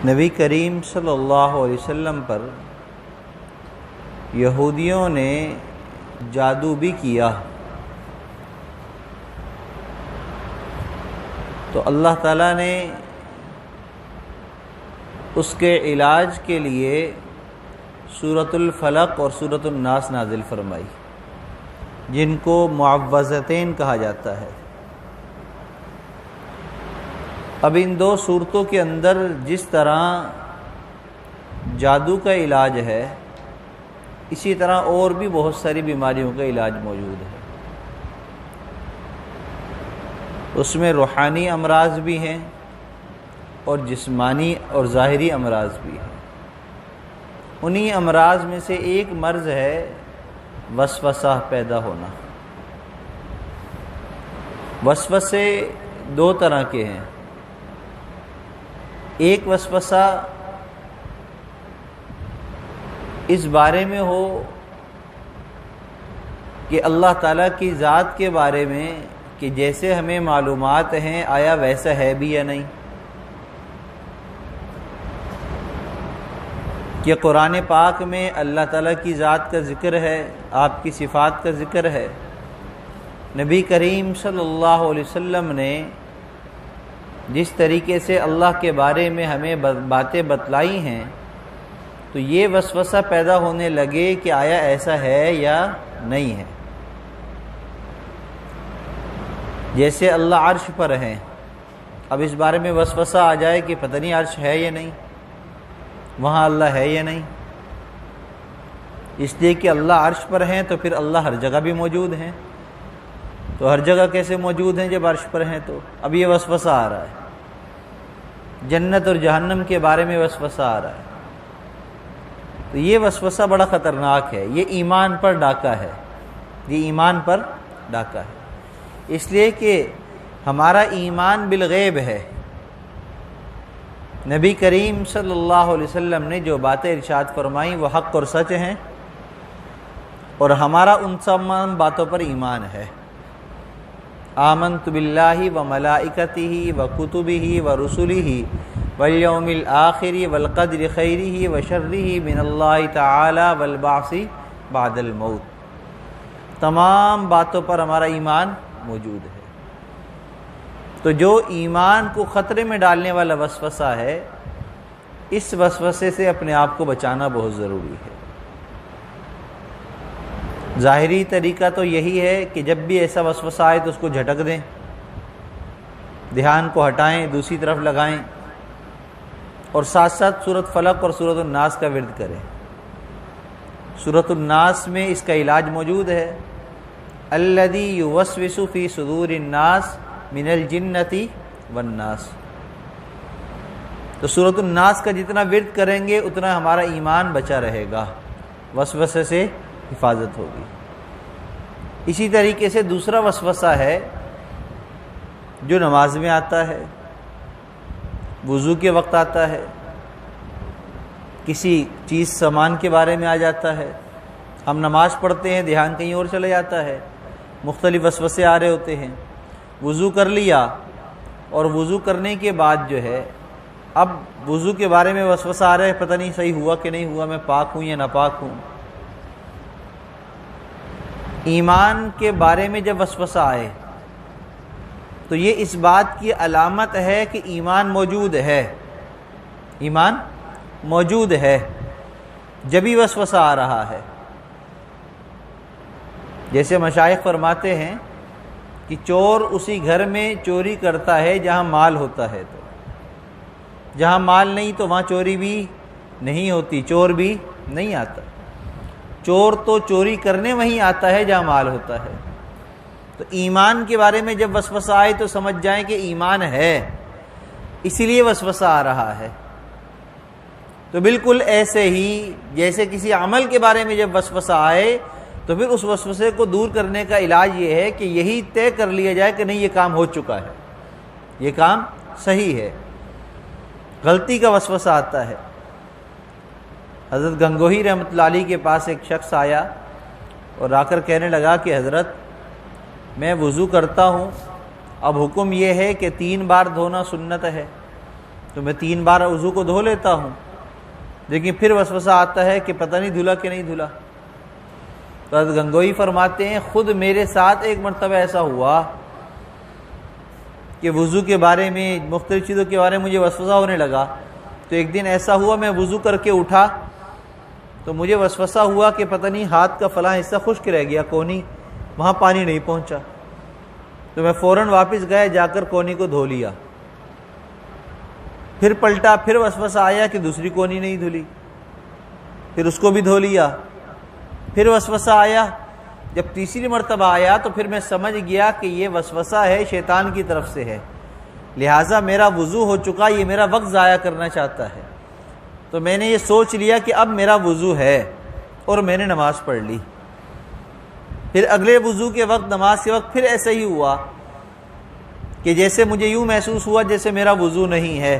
نبی کریم صلی اللہ علیہ وسلم پر یہودیوں نے جادو بھی کیا، تو اللہ تعالیٰ نے اس کے علاج کے لیے سورۃ الفلق اور سورۃ الناس نازل فرمائی، جن کو معوذتین کہا جاتا ہے۔ اب ان دو صورتوں کے اندر جس طرح جادو کا علاج ہے، اسی طرح اور بھی بہت ساری بیماریوں کا علاج موجود ہے۔ اس میں روحانی امراض بھی ہیں اور جسمانی اور ظاہری امراض بھی ہیں۔ انہی امراض میں سے ایک مرض ہے وسوسہ پیدا ہونا۔ وسوسے دو طرح کے ہیں۔ ایک وسوسہ اس بارے میں ہو کہ اللہ تعالیٰ کی ذات کے بارے میں کہ جیسے ہمیں معلومات ہیں آیا ویسا ہے بھی یا نہیں، کہ قرآن پاک میں اللہ تعالیٰ کی ذات کا ذکر ہے، آپ کی صفات کا ذکر ہے، نبی کریم صلی اللہ علیہ وسلم نے جس طریقے سے اللہ کے بارے میں ہمیں باتیں بتلائی ہیں، تو یہ وسوسہ پیدا ہونے لگے کہ آیا ایسا ہے یا نہیں ہے۔ جیسے اللہ عرش پر ہیں، اب اس بارے میں وسوسہ آ جائے کہ پتہ نہیں عرش ہے یا نہیں، وہاں اللہ ہے یا نہیں، اس لیے کہ اللہ عرش پر ہیں تو پھر اللہ ہر جگہ بھی موجود ہیں، تو ہر جگہ کیسے موجود ہیں جب عرش پر ہیں؟ تو اب یہ وسوسہ آ رہا ہے۔ جنت اور جہنم کے بارے میں وسوسہ آ رہا ہے، تو یہ وسوسہ بڑا خطرناک ہے، یہ ایمان پر ڈاکہ ہے، یہ ایمان پر ڈاکہ ہے، اس لیے کہ ہمارا ایمان بالغیب ہے۔ نبی کریم صلی اللہ علیہ وسلم نے جو باتیں ارشاد فرمائیں وہ حق اور سچ ہیں، اور ہمارا ان تمام باتوں پر ایمان ہے۔ آمنت باللہ و ملائکتہ و کتبہ و رسلہ والیوم الآخر والقدر خیرہ و شرہ من اللہ تعالی والبعث بعد الموت، تمام باتوں پر ہمارا ایمان موجود ہے۔ تو جو ایمان کو خطرے میں ڈالنے والا وسوسہ ہے، اس وسوسے سے اپنے آپ کو بچانا بہت ضروری ہے۔ ظاہری طریقہ تو یہی ہے کہ جب بھی ایسا وسوسہ آئے تو اس کو جھٹک دیں، دھیان کو ہٹائیں، دوسری طرف لگائیں، اور ساتھ ساتھ سورۃ فلق اور سورۃ الناس کا ورد کریں۔ سورۃ الناس میں اس کا علاج موجود ہے، الذی یوسوس فی صدور الناس من الجنۃ والناس۔ تو سورۃ الناس کا جتنا ورد کریں گے اتنا ہمارا ایمان بچا رہے گا، وسوسے سے حفاظت ہوگی۔ اسی طریقے سے دوسرا وسوسہ ہے جو نماز میں آتا ہے، وضو کے وقت آتا ہے، کسی چیز سامان کے بارے میں آ جاتا ہے، ہم نماز پڑھتے ہیں دھیان کہیں اور چلا جاتا ہے، مختلف وسوسے آ رہے ہوتے ہیں۔ وضو کر لیا اور وضو کرنے کے بعد جو ہے اب وضو کے بارے میں وسوسہ آ رہا ہے، پتہ نہیں صحیح ہوا کہ نہیں ہوا، میں پاک ہوں یا ناپاک ہوں۔ ایمان کے بارے میں جب وسوسہ آئے تو یہ اس بات کی علامت ہے کہ ایمان موجود ہے، ایمان موجود ہے، جبھی وسوسہ آ رہا ہے۔ جیسے مشائخ فرماتے ہیں کہ چور اسی گھر میں چوری کرتا ہے جہاں مال ہوتا ہے، تو جہاں مال نہیں تو وہاں چوری بھی نہیں ہوتی، چور بھی نہیں آتا۔ چور تو چوری کرنے وہیں آتا ہے جہاں مال ہوتا ہے۔ تو ایمان کے بارے میں جب وسوسہ آئے تو سمجھ جائیں کہ ایمان ہے، اسی لیے وسوسہ آ رہا ہے۔ تو بالکل ایسے ہی جیسے کسی عمل کے بارے میں جب وسوسہ آئے تو پھر اس وسوسے کو دور کرنے کا علاج یہ ہے کہ یہی طے کر لیا جائے کہ نہیں یہ کام ہو چکا ہے، یہ کام صحیح ہے۔ غلطی کا وسوسہ آتا ہے۔ حضرت گنگوہی رحمۃ اللہ علیہ کے پاس ایک شخص آیا اور آ کر کہنے لگا کہ حضرت میں وضو کرتا ہوں، اب حکم یہ ہے کہ 3 بار دھونا سنت ہے، تو میں 3 بار وضو کو دھو لیتا ہوں، لیکن پھر وسوسہ آتا ہے کہ پتہ نہیں دھلا کہ نہیں دھلا۔ تو حضرت گنگوئی فرماتے ہیں خود میرے ساتھ ایک مرتبہ ایسا ہوا کہ وضو کے بارے میں، مختلف چیزوں کے بارے میں مجھے وسوسہ ہونے لگا۔ تو ایک دن ایسا ہوا میں وضو کر کے اٹھا تو مجھے وسوسہ ہوا کہ پتہ نہیں ہاتھ کا فلاں حصہ خشک رہ گیا، کونی وہاں پانی نہیں پہنچا۔ تو میں فوراً واپس گیا، جا کر کونی کو دھو لیا۔ پھر پلٹا، پھر وسوسہ آیا کہ دوسری کونی نہیں دھلی، پھر اس کو بھی دھو لیا۔ پھر وسوسہ آیا، جب تیسری مرتبہ آیا تو پھر میں سمجھ گیا کہ یہ وسوسہ ہے، شیطان کی طرف سے ہے، لہٰذا میرا وضو ہو چکا، یہ میرا وقت ضائع کرنا چاہتا ہے۔ تو میں نے یہ سوچ لیا کہ اب میرا وضو ہے، اور میں نے نماز پڑھ لی۔ پھر اگلے وضو کے وقت، نماز کے وقت پھر ایسا ہی ہوا کہ جیسے مجھے یوں محسوس ہوا جیسے میرا وضو نہیں ہے۔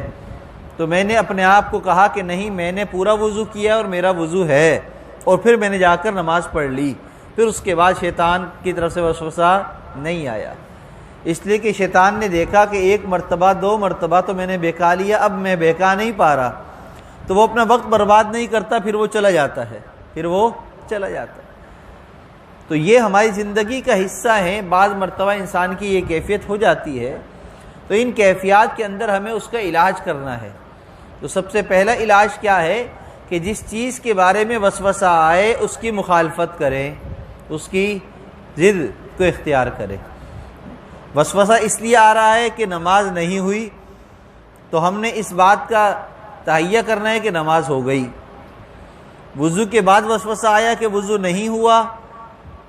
تو میں نے اپنے آپ کو کہا کہ نہیں، میں نے پورا وضو کیا اور میرا وضو ہے، اور پھر میں نے جا کر نماز پڑھ لی۔ پھر اس کے بعد شیطان کی طرف سے وسوسہ نہیں آیا، اس لیے کہ شیطان نے دیکھا کہ 1 مرتبہ 2 مرتبہ تو میں نے بہکا لیا، اب میں بہکا نہیں پا رہا، تو وہ اپنا وقت برباد نہیں کرتا، پھر وہ چلا جاتا ہے۔ تو یہ ہماری زندگی کا حصہ ہے۔ بعض مرتبہ انسان کی یہ کیفیت ہو جاتی ہے، تو ان کیفیات کے اندر ہمیں اس کا علاج کرنا ہے۔ تو سب سے پہلا علاج کیا ہے کہ جس چیز کے بارے میں وسوسہ آئے اس کی مخالفت کریں، اس کی ضد کو اختیار کریں۔ وسوسہ اس لیے آ رہا ہے کہ نماز نہیں ہوئی، تو ہم نے اس بات کا تہیہ کرنا ہے کہ نماز ہو گئی۔ وضو کے بعد وسوسہ آیا کہ وضو نہیں ہوا،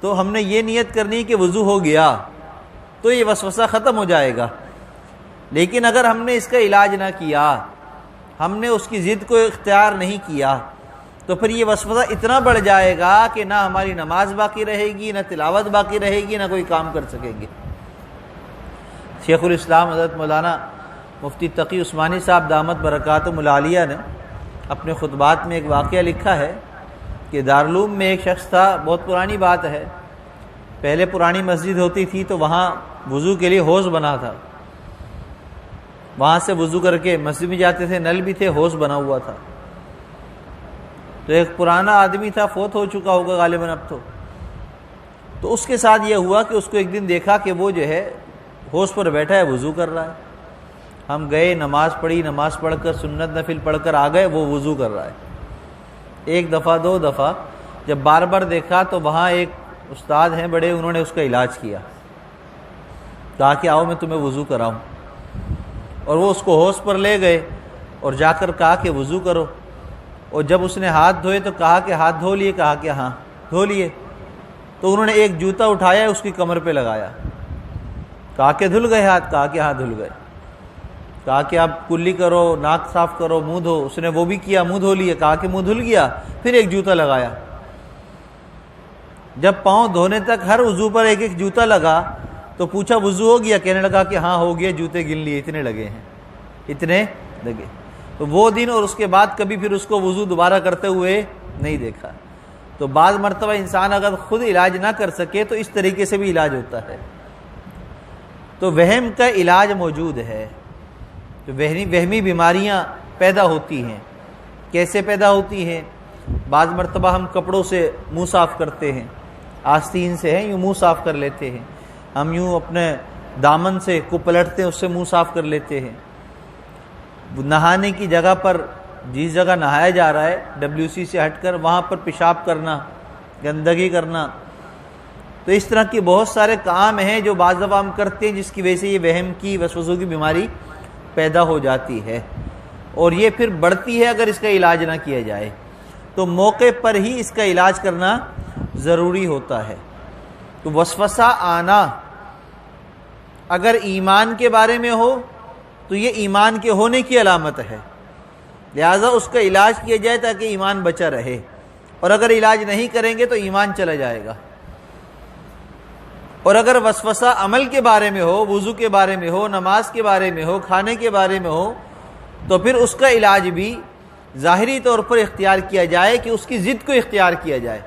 تو ہم نے یہ نیت کرنی کہ وضو ہو گیا، تو یہ وسوسہ ختم ہو جائے گا۔ لیکن اگر ہم نے اس کا علاج نہ کیا، ہم نے اس کی ضد کو اختیار نہیں کیا، تو پھر یہ وسوسہ اتنا بڑھ جائے گا کہ نہ ہماری نماز باقی رہے گی، نہ تلاوت باقی رہے گی، نہ کوئی کام کر سکیں گے۔ شیخ الاسلام حضرت مولانا مفتی تقی عثمانی صاحب دامت برکاتہم العالیہ نے اپنے خطبات میں ایک واقعہ لکھا ہے کہ دارالعلوم میں ایک شخص تھا، بہت پرانی بات ہے، پہلے پرانی مسجد ہوتی تھی تو وہاں وضو کے لیے حوض بنا تھا، وہاں سے وضو کر کے مسجد میں جاتے تھے، نل بھی تھے، حوض بنا ہوا تھا۔ تو ایک پرانا آدمی تھا، فوت ہو چکا ہوگا غالباً اب تو اس کے ساتھ یہ ہوا کہ اس کو ایک دن دیکھا کہ وہ جو ہے حوض پر بیٹھا ہے، وضو کر رہا ہے۔ ہم گئے، نماز پڑھی، نماز پڑھ کر سنت نفل پڑھ کر آ گئے، وہ وضو کر رہا ہے۔ 1 دفعہ 2 دفعہ جب بار بار دیکھا تو وہاں ایک استاد ہیں بڑے، انہوں نے اس کا علاج کیا، کہا کہ آؤ میں تمہیں وضو کراؤں، اور وہ اس کو حوض پر لے گئے اور جا کر کہا کہ وضو کرو، اور جب اس نے ہاتھ دھوئے تو کہا کہ ہاتھ دھو لیے، کہا کہ ہاں دھو لیے۔ تو انہوں نے ایک جوتا اٹھایا، اس کی کمر پہ لگایا، کہا کہ دھل گئے ہاتھ، کہا کہ ہاں دھل گئے۔ کہا کہ آپ کلی کرو، ناک صاف کرو، منہ دھو، اس نے وہ بھی کیا، منہ دھو لیا، کہا کہ منہ دھل گیا، پھر ایک جوتا لگایا۔ جب پاؤں دھونے تک ہر وضو پر ایک ایک جوتا لگا تو پوچھا وضو ہو گیا؟ کہنے لگا کہ ہاں ہو گیا، جوتے گن لیے، اتنے لگے ہیں، اتنے لگے۔ تو وہ دن اور اس کے بعد کبھی پھر اس کو وضو دوبارہ کرتے ہوئے نہیں دیکھا۔ تو بعض مرتبہ انسان اگر خود علاج نہ کر سکے تو اس طریقے سے بھی علاج ہوتا ہے۔ تو وہم کا علاج موجود ہے۔ جو وہمی بیماریاں پیدا ہوتی ہیں، کیسے پیدا ہوتی ہیں؟ بعض مرتبہ ہم کپڑوں سے منہ صاف کرتے ہیں، آستین سے ہیں، یوں منہ صاف کر لیتے ہیں، ہم یوں اپنے دامن سے کو پلٹتے ہیں، اس سے منہ صاف کر لیتے ہیں۔ نہانے کی جگہ پر، جس جگہ نہایا جا رہا ہے WC سے ہٹ کر، وہاں پر پیشاب کرنا، گندگی کرنا، تو اس طرح کی بہت سارے کام ہیں جو بعض دفعہ ہم کرتے ہیں، جس کی وجہ سے یہ وہم کی، وسوسوں کی بیماری پیدا ہو جاتی ہے، اور یہ پھر بڑھتی ہے اگر اس کا علاج نہ کیا جائے۔ تو موقع پر ہی اس کا علاج کرنا ضروری ہوتا ہے۔ تو وسوسہ آنا اگر ایمان کے بارے میں ہو تو یہ ایمان کے ہونے کی علامت ہے، لہذا اس کا علاج کیا جائے تاکہ ایمان بچا رہے، اور اگر علاج نہیں کریں گے تو ایمان چلا جائے گا۔ اور اگر وسوسہ عمل کے بارے میں ہو، وضو کے بارے میں ہو، نماز کے بارے میں ہو، کھانے کے بارے میں ہو، تو پھر اس کا علاج بھی ظاہری طور پر اختیار کیا جائے کہ اس کی ضد کو اختیار کیا جائے۔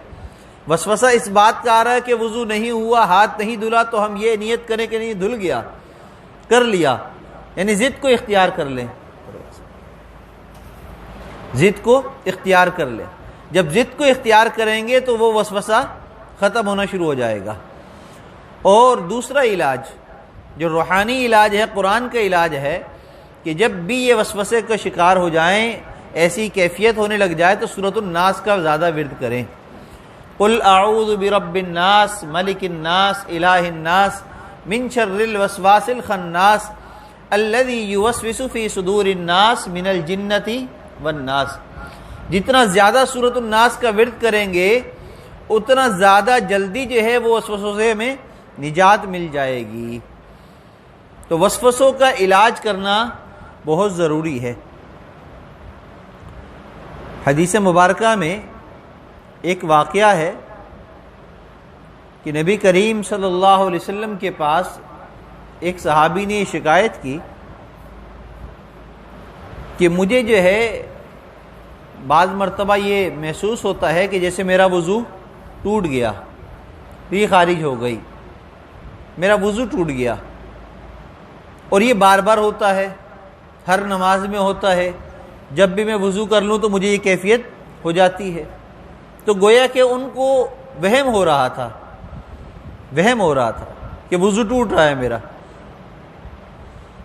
وسوسہ اس بات کا آ رہا ہے کہ وضو نہیں ہوا، ہاتھ نہیں دھلا، تو ہم یہ نیت کریں کہ نہیں دھل گیا، کر لیا، یعنی ضد کو اختیار کر لیں۔ ضد کو اختیار کر لیں. جب ضد کو اختیار کریں گے تو وہ وسوسہ ختم ہونا شروع ہو جائے گا. اور دوسرا علاج جو روحانی علاج ہے، قرآن کا علاج ہے کہ جب بھی یہ وسوسے کا شکار ہو جائیں، ایسی کیفیت ہونے لگ جائے، تو سورۃ الناس کا زیادہ ورد کریں. قل اعوذ برب الناس ملک الناس الہ الناس من شر الوسواس الخناس الذی یوسوس فی صدور الناس من الجنۃ والناس. جتنا زیادہ سورۃ الناس کا ورد کریں گے اتنا زیادہ جلدی جو ہے وہ وسوسے میں نجات مل جائے گی. تو وسوسوں کا علاج کرنا بہت ضروری ہے. حدیث مبارکہ میں ایک واقعہ ہے کہ نبی کریم صلی اللہ علیہ وسلم کے پاس ایک صحابی نے شکایت کی کہ مجھے جو ہے بعض مرتبہ یہ محسوس ہوتا ہے کہ جیسے میرا وضو ٹوٹ گیا، ریح خارج ہو گئی، میرا وضو ٹوٹ گیا، اور یہ بار بار ہوتا ہے، ہر نماز میں ہوتا ہے، جب بھی میں وضو کر لوں تو مجھے یہ کیفیت ہو جاتی ہے. تو گویا کہ ان کو وہم ہو رہا تھا کہ وضو ٹوٹ رہا ہے میرا.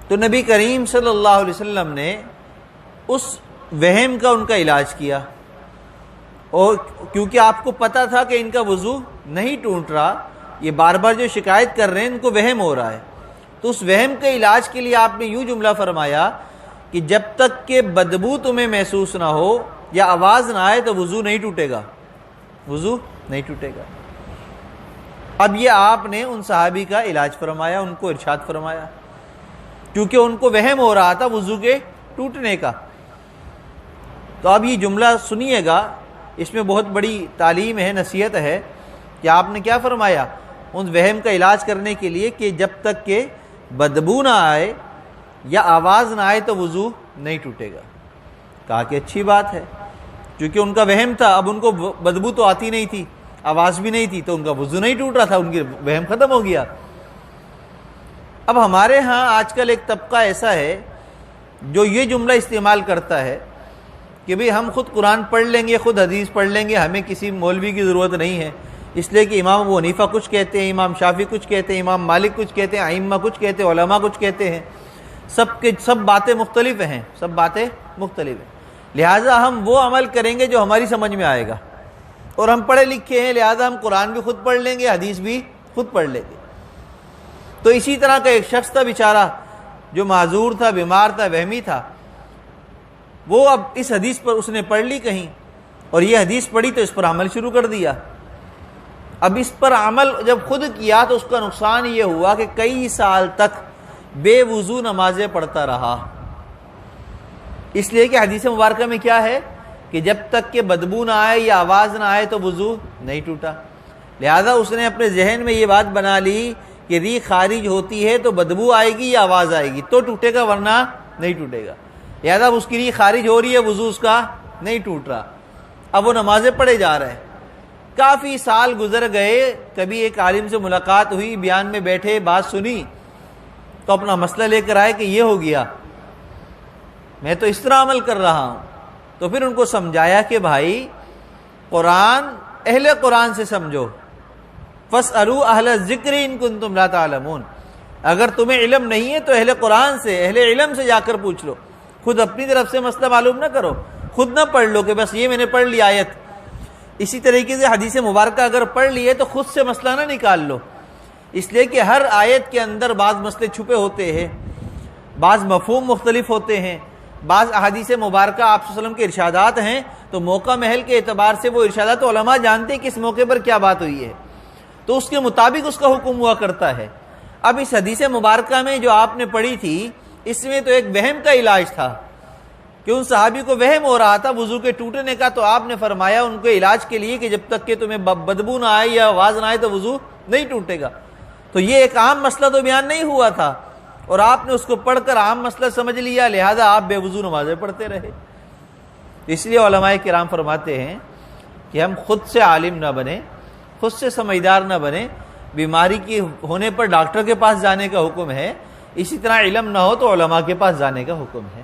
تو نبی کریم صلی اللہ علیہ وسلم نے اس وہم کا ان کا علاج کیا، اور کیونکہ آپ کو پتا تھا کہ ان کا وضو نہیں ٹوٹ رہا، یہ بار بار جو شکایت کر رہے ہیں ان کو وہم ہو رہا ہے، تو اس وہم کے علاج کے لیے آپ نے یوں جملہ فرمایا کہ جب تک کہ بدبو تمہیں محسوس نہ ہو یا آواز نہ آئے تو وضو نہیں ٹوٹے گا. اب یہ آپ نے ان صحابی کا علاج فرمایا، ان کو ارشاد فرمایا، کیونکہ ان کو وہم ہو رہا تھا وضو کے ٹوٹنے کا. تو اب یہ جملہ سنیے گا، اس میں بہت بڑی تعلیم ہے، نصیحت ہے کہ آپ نے کیا فرمایا ان وہم کا علاج کرنے کے لیے کہ جب تک کہ بدبو نہ آئے یا آواز نہ آئے تو وضو نہیں ٹوٹے گا. کہا کہ اچھی بات ہے، کیونکہ ان کا وہم تھا، اب ان کو بدبو تو آتی نہیں تھی، آواز بھی نہیں تھی، تو ان کا وضو نہیں ٹوٹ رہا تھا، ان کے وہم ختم ہو گیا. اب ہمارے ہاں آج کل ایک طبقہ ایسا ہے جو یہ جملہ استعمال کرتا ہے کہ بھئی ہم خود قرآن پڑھ لیں گے، خود حدیث پڑھ لیں گے، ہمیں کسی مولوی کی ضرورت نہیں ہے، اس لیے کہ امام ابو حنیفہ کچھ کہتے ہیں، امام شافعی کچھ کہتے ہیں، امام مالک کچھ کہتے ہیں، ائمہ کچھ کہتے ہیں، علماء کچھ کہتے ہیں، سب باتیں مختلف ہیں، لہٰذا ہم وہ عمل کریں گے جو ہماری سمجھ میں آئے گا، اور ہم پڑھے لکھے ہیں لہٰذا ہم قرآن بھی خود پڑھ لیں گے، حدیث بھی خود پڑھ لیں گے. تو اسی طرح کا ایک شخص تھا بیچارہ جو معذور تھا، بیمار تھا، وہمی تھا، وہ اب اس حدیث پر اس نے پڑھ لی کہیں، اور یہ حدیث پڑھی تو اس پر عمل شروع کر دیا. اب اس پر عمل جب خود کیا تو اس کا نقصان یہ ہوا کہ کئی سال تک بے وضو نمازیں پڑھتا رہا، اس لیے کہ حدیث مبارکہ میں کیا ہے کہ جب تک کہ بدبو نہ آئے یا آواز نہ آئے تو وضو نہیں ٹوٹا. لہذا اس نے اپنے ذہن میں یہ بات بنا لی کہ ریح خارج ہوتی ہے تو بدبو آئے گی یا آواز آئے گی تو ٹوٹے گا، ورنہ نہیں ٹوٹے گا. لہذا اس کی ریح خارج ہو رہی ہے، وضو اس کا نہیں ٹوٹ رہا، اب وہ نمازیں پڑھے جا رہے ہیں. کافی سال گزر گئے، کبھی ایک عالم سے ملاقات ہوئی، بیان میں بیٹھے، بات سنی تو اپنا مسئلہ لے کر آئے کہ یہ ہو گیا، میں تو اس طرح عمل کر رہا ہوں. تو پھر ان کو سمجھایا کہ بھائی قرآن اہل قرآن سے سمجھو، فاسألوا اہل الذکر ان کنتم لا تعلمون، اگر تمہیں علم نہیں ہے تو اہل قرآن سے، اہل علم سے جا کر پوچھ لو، خود اپنی طرف سے مسئلہ معلوم نہ کرو، خود نہ پڑھ لو کہ بس یہ میں نے پڑھ لی آیت. اسی طریقے سے حدیث مبارکہ اگر پڑھ لی ہے تو خود سے مسئلہ نہ نکال لو، اس لیے کہ ہر آیت کے اندر بعض مسئلے چھپے ہوتے ہیں، بعض مفہوم مختلف ہوتے ہیں، بعض احادیث مبارکہ آپ صلی اللہ علیہ وسلم کے ارشادات ہیں تو موقع محل کے اعتبار سے وہ ارشادات علماء جانتے ہیں کس موقع پر کیا بات ہوئی ہے، تو اس کے مطابق اس کا حکم ہوا کرتا ہے. اب اس حدیث مبارکہ میں جو آپ نے پڑھی تھی اس میں تو ایک وہم کا علاج تھا کہ ان صحابی کو وہم ہو رہا تھا وضو کے ٹوٹنے کا، تو آپ نے فرمایا ان کے علاج کے لیے کہ جب تک کہ تمہیں بدبو نہ آئے یا آواز نہ آئے تو وضو نہیں ٹوٹے گا. تو یہ ایک عام مسئلہ تو بیان نہیں ہوا تھا، اور آپ نے اس کو پڑھ کر عام مسئلہ سمجھ لیا، لہذا آپ بے وضو نمازیں پڑھتے رہے. اس لیے علماء کرام فرماتے ہیں کہ ہم خود سے عالم نہ بنیں، خود سے سمجھدار نہ بنیں. بیماری کی ہونے پر ڈاکٹر کے پاس جانے کا حکم ہے، اسی طرح علم نہ ہو تو علماء کے پاس جانے کا حکم ہے.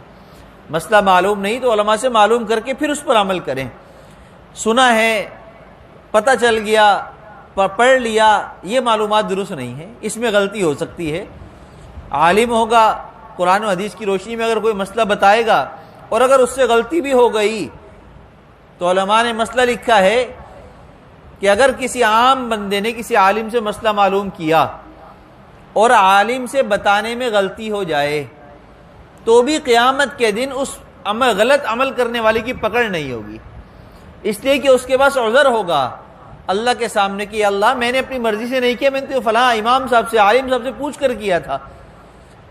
مسئلہ معلوم نہیں تو علماء سے معلوم کر کے پھر اس پر عمل کریں. سنا ہے، پتہ چل گیا، پڑھ لیا، یہ معلومات درست نہیں ہے، اس میں غلطی ہو سکتی ہے. عالم ہوگا، قرآن و حدیث کی روشنی میں اگر کوئی مسئلہ بتائے گا اور اگر اس سے غلطی بھی ہو گئی تو علماء نے مسئلہ لکھا ہے کہ اگر کسی عام بندے نے کسی عالم سے مسئلہ معلوم کیا اور عالم سے بتانے میں غلطی ہو جائے تو بھی قیامت کے دن اس غلط عمل کرنے والے کی پکڑ نہیں ہوگی، اس لیے کہ اس کے پاس عذر ہوگا اللہ کے سامنے کہ اللہ میں نے اپنی مرضی سے نہیں کیا، میں نے تو فلاں امام صاحب سے، عالم صاحب سے پوچھ کر کیا تھا.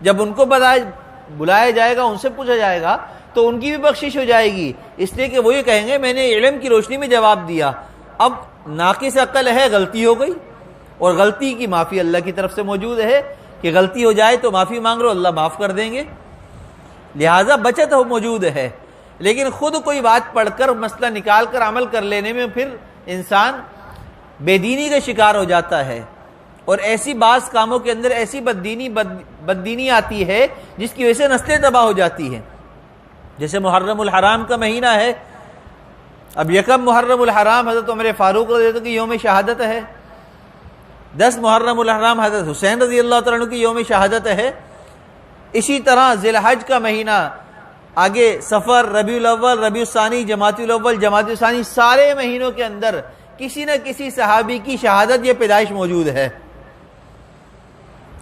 جب ان کو بلایا جائے گا، ان سے پوچھا جائے گا تو ان کی بھی بخشش ہو جائے گی، اس لیے کہ وہ یہ کہیں گے میں نے علم کی روشنی میں جواب دیا. اب ناقص عقل ہے، غلطی ہو گئی، اور غلطی کی معافی اللہ کی طرف سے موجود ہے کہ غلطی ہو جائے تو معافی مانگ لو، اللہ معاف کر دیں گے، لہٰذا بچت موجود ہے. لیکن خود کوئی بات پڑھ کر مسئلہ نکال کر عمل کر لینے میں پھر انسان بے دینی کا شکار ہو جاتا ہے، اور ایسی بعض کاموں کے اندر ایسی بددینی آتی ہے جس کی وجہ سے نسلیں تباہ ہو جاتی ہیں. جیسے محرم الحرام کا مہینہ ہے، اب یکم محرم الحرام حضرت عمر فاروق رضی اللہ عنہ کی یوم شہادت ہے، 10 محرم الحرام حضرت حسین رضی اللہ تعالیٰ عنہ کی یوم شہادت ہے. اسی طرح ذی الحج کا مہینہ، آگے سفر، ربیع الاول، ربیع الثانی، جمادی الاول، جمادی الثانی، سارے مہینوں کے اندر کسی نہ کسی صحابی کی شہادت یا پیدائش موجود ہے.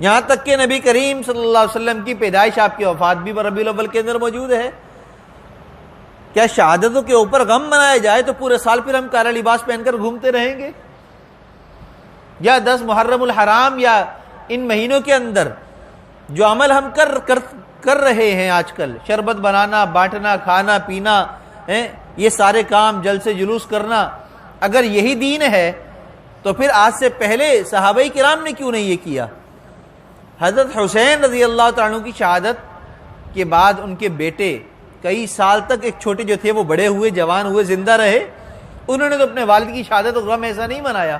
یہاں تک کہ نبی کریم صلی اللہ علیہ وسلم کی پیدائش، آپ کی وفات بھی ربیع الاول کے اندر موجود ہے. کیا شہادتوں کے اوپر غم منایا جائے تو پورے سال پھر ہم کالا لباس پہن کر گھومتے رہیں گے؟ یا 10 محرم الحرام یا ان مہینوں کے اندر جو عمل ہم کر رہے ہیں آج کل، شربت بنانا، بانٹنا، کھانا پینا، یہ سارے کام، جلسے جلوس کرنا، اگر یہی دین ہے تو پھر آج سے پہلے صحابہ کرام نے کیوں نہیں یہ کیا؟ حضرت حسین رضی اللہ تعالیٰ عنہ کی شہادت کے بعد ان کے بیٹے کئی سال تک، ایک چھوٹے جو تھے وہ بڑے ہوئے، جوان ہوئے، زندہ رہے، انہوں نے تو اپنے والد کی شہادت و غم ایسا نہیں منایا،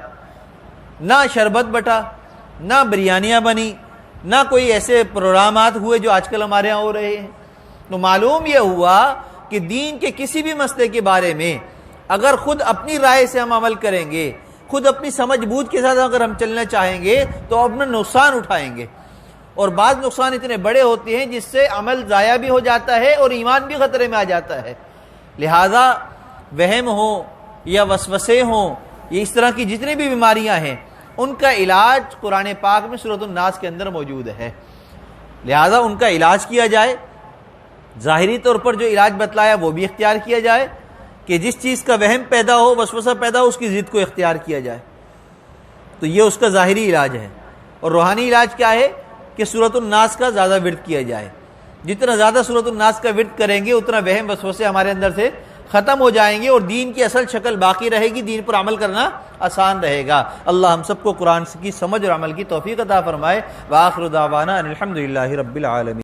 نہ شربت بٹا، نہ بریانیاں بنی، نہ کوئی ایسے پروگرامات ہوئے جو آج کل ہمارے ہاں ہو رہے ہیں. تو معلوم یہ ہوا کہ دین کے کسی بھی مسئلے کے بارے میں اگر خود اپنی رائے سے ہم عمل کریں گے، خود اپنی سمجھ بوجھ کے ساتھ اگر ہم چلنا چاہیں گے تو اپنا نقصان اٹھائیں گے، اور بعض نقصان اتنے بڑے ہوتے ہیں جس سے عمل ضائع بھی ہو جاتا ہے اور ایمان بھی خطرے میں آ جاتا ہے. لہذا وہم ہو یا وسوسے ہوں، یہ اس طرح کی جتنی بھی بیماریاں ہیں، ان کا علاج قرآن پاک میں سورۃ الناس کے اندر موجود ہے. لہذا ان کا علاج کیا جائے، ظاہری طور پر جو علاج بتلایا وہ بھی اختیار کیا جائے کہ جس چیز کا وہم پیدا ہو، وسوسہ پیدا ہو، اس کی ضد کو اختیار کیا جائے. تو یہ اس کا ظاہری علاج ہے. اور روحانی علاج کیا ہے کہ سورۃ الناس کا زیادہ ورد کیا جائے. جتنا زیادہ سورۃ الناس کا ورد کریں گے اتنا وہم وسوسے ہمارے اندر سے ختم ہو جائیں گے اور دین کی اصل شکل باقی رہے گی، دین پر عمل کرنا آسان رہے گا. اللہ ہم سب کو قرآن کی سمجھ اور عمل کی توفیق عطا فرمائے. وآخر دعوانا ان الحمد للہ رب العالمین.